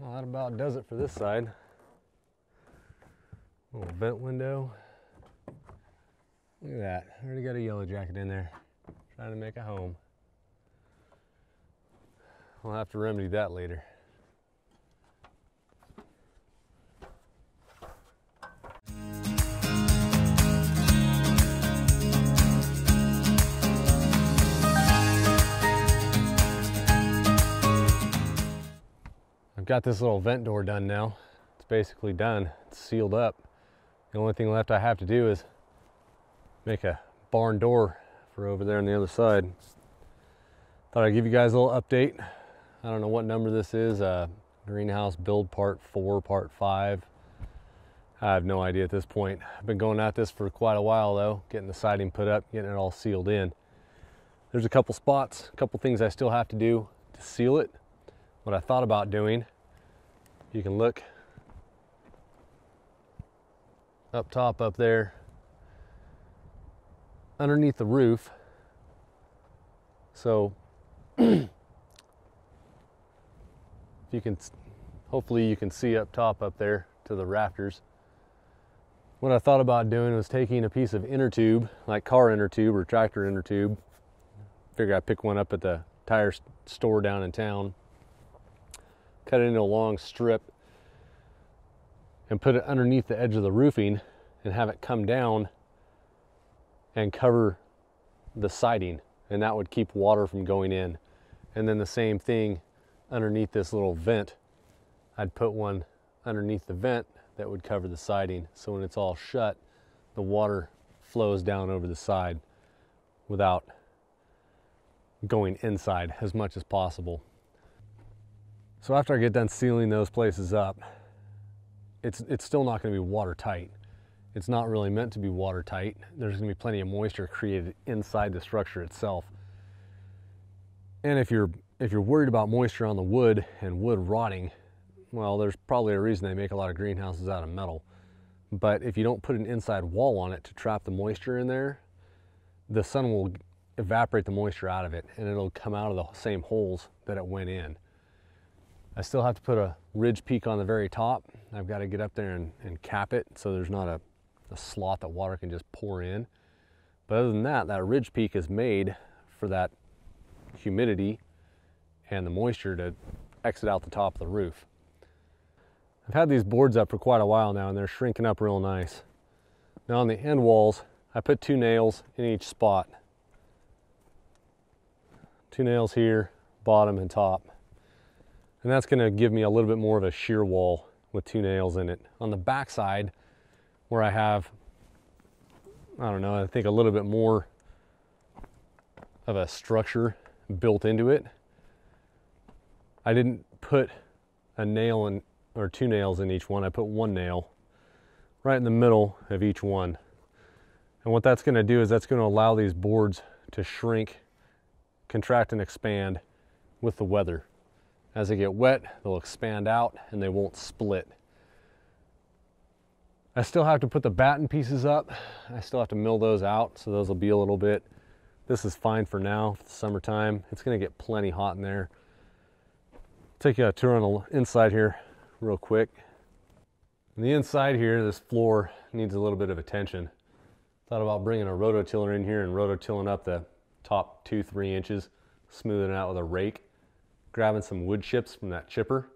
Well, that about does it for this side. Little vent window. Look at that. Already got a yellow jacket in there. Trying to make a home. We'll have to remedy that later. I've got this little vent door done now. It's basically done. It's sealed up. The only thing left I have to do is make a barn door for over there on the other side. Thought I'd give you guys a little update. I don't know what number this is. Greenhouse build part 4, part 5. I have no idea at this point. I've been going at this for quite a while though, getting the siding put up, getting it all sealed in. There's a couple spots, a couple things I still have to do to seal it. What I thought about doing, you can look up top up there, underneath the roof. So you can, hopefully you can see up top up there to the rafters. What I thought about doing was taking a piece of inner tube, like car inner tube or tractor inner tube. Figure I'd pick one up at the tire store down in town. Cut it into a long strip and put it underneath the edge of the roofing and have it come down and cover the siding, and that would keep water from going in. And then the same thing underneath this little vent. I'd put one underneath the vent that would cover the siding, so when it's all shut, the water flows down over the side without going inside as much as possible. So after I get done sealing those places up, it's still not going to be watertight. It's not really meant to be watertight. There's going to be plenty of moisture created inside the structure itself. And if you're worried about moisture on the wood and wood rotting, well, there's probably a reason they make a lot of greenhouses out of metal. But if you don't put an inside wall on it to trap the moisture in there, the sun will evaporate the moisture out of it and it'll come out of the same holes that it went in. I still have to put a ridge peak on the very top. I've got to get up there and cap it so there's not a slot that water can just pour in. But other than that, that ridge peak is made for that humidity and the moisture to exit out the top of the roof. I've had these boards up for quite a while now and they're shrinking up real nice. Now on the end walls, I put 2 nails in each spot. 2 nails here, bottom and top. And that's going to give me a little bit more of a shear wall with 2 nails in it. On the back side, where I have, I don't know, I think a little bit more of a structure built into it, I didn't put a nail in, or 2 nails in each one. I put 1 nail right in the middle of each one. And what that's going to do is that's going to allow these boards to shrink, contract and expand with the weather. As they get wet, they'll expand out and they won't split. I still have to put the batten pieces up. I still have to mill those out, so those will be a little bit. This is fine for now, for the summertime. It's going to get plenty hot in there. Take you a tour on the inside here real quick. On the inside here, this floor needs a little bit of attention. Thought about bringing a rototiller in here and rototilling up the top 2-3 inches, smoothing it out with a rake. Grabbing some wood chips from that chipper,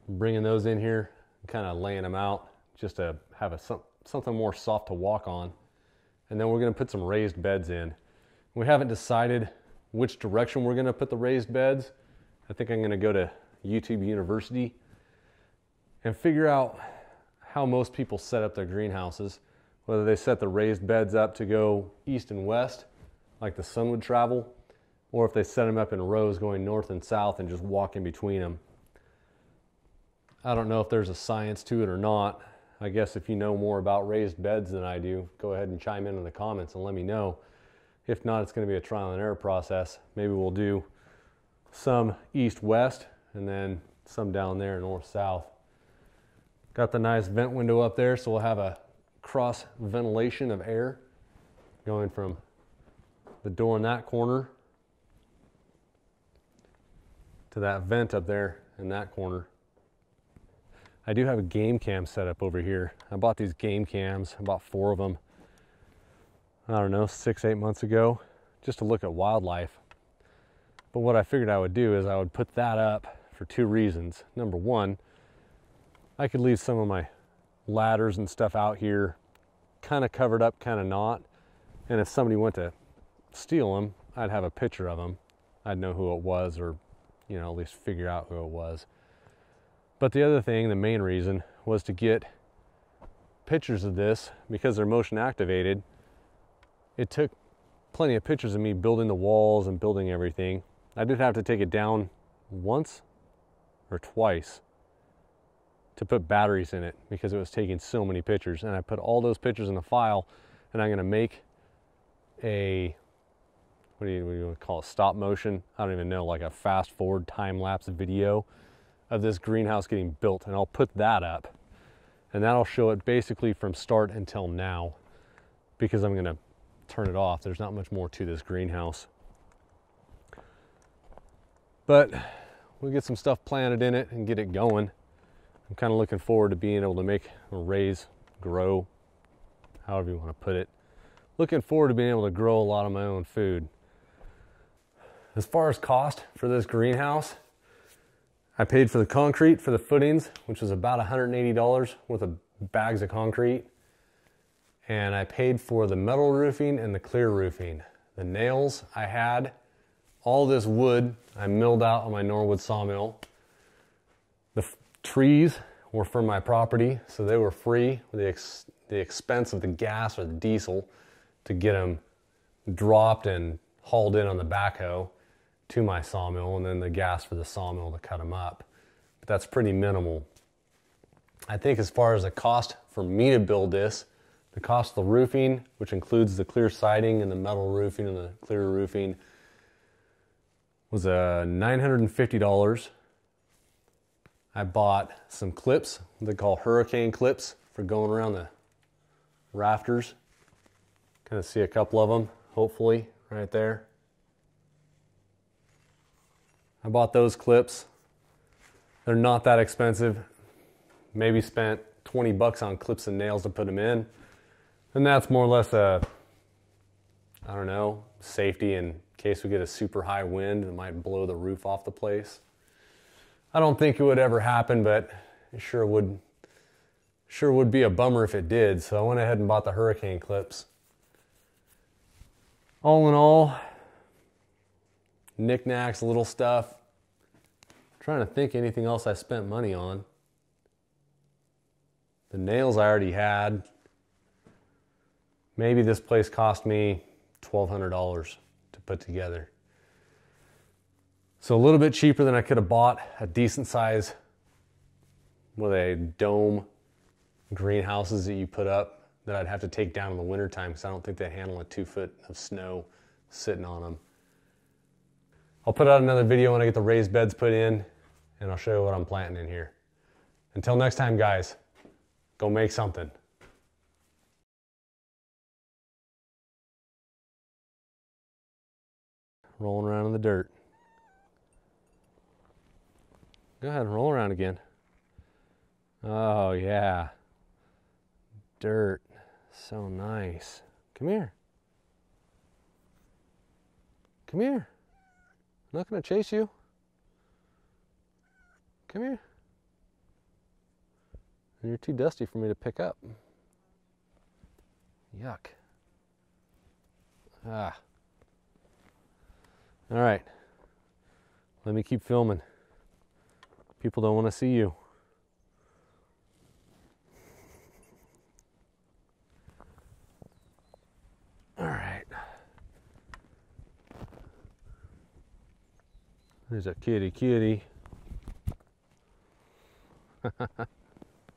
bringing those in here, kind of laying them out just to have something more soft to walk on. And then we're going to put some raised beds in. We haven't decided which direction we're going to put the raised beds. I think I'm going to go to YouTube University and figure out how most people set up their greenhouses, whether they set the raised beds up to go east and west like the sun would travel, or if they set them up in rows going north and south and just walk in between them. I don't know if there's a science to it or not. I guess if you know more about raised beds than I do, go ahead and chime in the comments and let me know. If not, it's going to be a trial and error process. Maybe we'll do some east-west and then some down there north-south. Got the nice vent window up there, so we'll have a cross ventilation of air going from the door in that corner to that vent up there in that corner. I do have a game cam set up over here. I bought these game cams, I bought 4 of them, I don't know, 6-8 months ago, just to look at wildlife. But what I figured I would do is I would put that up for 2 reasons. Number one, I could leave some of my ladders and stuff out here kind of covered up, kind of not. And if somebody went to steal them, I'd have a picture of them. I'd know who it was, or, you know, at least figure out who it was. But the other thing, the main reason, was to get pictures of this because they're motion activated. It took plenty of pictures of me building the walls and building everything. I did have to take it down once or twice to put batteries in it because it was taking so many pictures. And I put all those pictures in a file, and I'm gonna make a, what do you want to call it, stop motion? I don't even know, like a fast forward time-lapse video of this greenhouse getting built, and I'll put that up. And that'll show it basically from start until now, because I'm gonna turn it off. There's not much more to this greenhouse. But we'll get some stuff planted in it and get it going. I'm kind of looking forward to being able to make, or raise, grow, however you want to put it. Looking forward to being able to grow a lot of my own food. As far as cost for this greenhouse, I paid for the concrete for the footings, which was about $180 worth of bags of concrete. And I paid for the metal roofing and the clear roofing. The nails I had, all this wood I milled out on my Norwood sawmill. The trees were from my property, so they were free with the expense of the gas or the diesel to get them dropped and hauled in on the backhoe to my sawmill, and then the gas for the sawmill to cut them up. But that's pretty minimal. I think as far as the cost for me to build this, the cost of the roofing, which includes the clear siding and the metal roofing and the clear roofing, was $950. I bought some clips they call hurricane clips for going around the rafters. Kind of see a couple of them, hopefully, right there. I bought those clips. They're not that expensive. Maybe spent 20 bucks on clips and nails to put them in. And that's more or less a, I don't know, safety in case we get a super high wind that might blow the roof off the place. I don't think it would ever happen, but it sure would be a bummer if it did. So I went ahead and bought the hurricane clips. All in all, knickknacks, little stuff. I'm trying to think anything else I spent money on. The nails I already had. Maybe this place cost me $1,200 to put together. So a little bit cheaper than I could have bought a decent size with a dome greenhouses that you put up that I'd have to take down in the wintertime because I don't think they handle a 2 foot of snow sitting on them. I'll put out another video when I get the raised beds put in, and I'll show you what I'm planting in here. Until next time, guys, go make something. Rolling around in the dirt. Go ahead and roll around again. Oh yeah. Dirt. So nice. Come here. Come here. I'm not going to chase you. Come here. And you're too dusty for me to pick up. Yuck. Ah. All right. Let me keep filming. People don't want to see you. All right. There's a kitty.